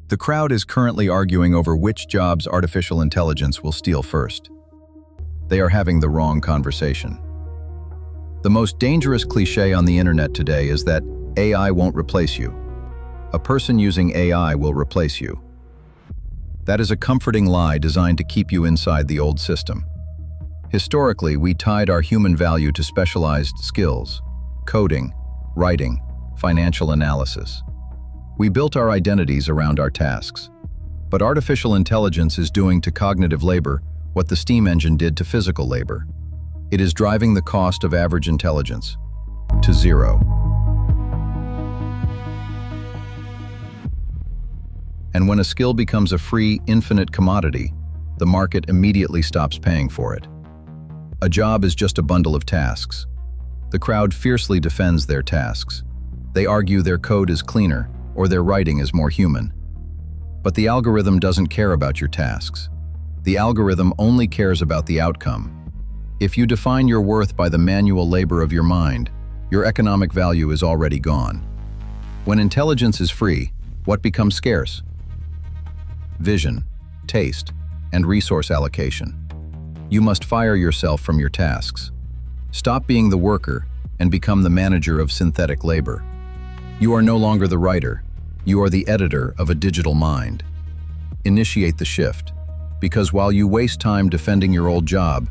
The crowd is currently arguing over which jobs artificial intelligence will steal first. They are having the wrong conversation. The most dangerous cliché on the internet today is that AI won't replace you. A person using AI will replace you. That is a comforting lie designed to keep you inside the old system. Historically, we tied our human value to specialized skills: coding, writing, financial analysis. We built our identities around our tasks. But artificial intelligence is doing to cognitive labor what the steam engine did to physical labor. It is driving the cost of average intelligence to zero. And when a skill becomes a free, infinite commodity, the market immediately stops paying for it. A job is just a bundle of tasks. The crowd fiercely defends their tasks. They argue their code is cleaner or their writing is more human. But the algorithm doesn't care about your tasks. The algorithm only cares about the outcome. If you define your worth by the manual labor of your mind, your economic value is already gone. When intelligence is free, what becomes scarce? Vision, taste, and resource allocation. You must fire yourself from your tasks. Stop being the worker and become the manager of synthetic labor. You are no longer the writer. You are the editor of a digital mind. Initiate the shift, because while you waste time defending your old job,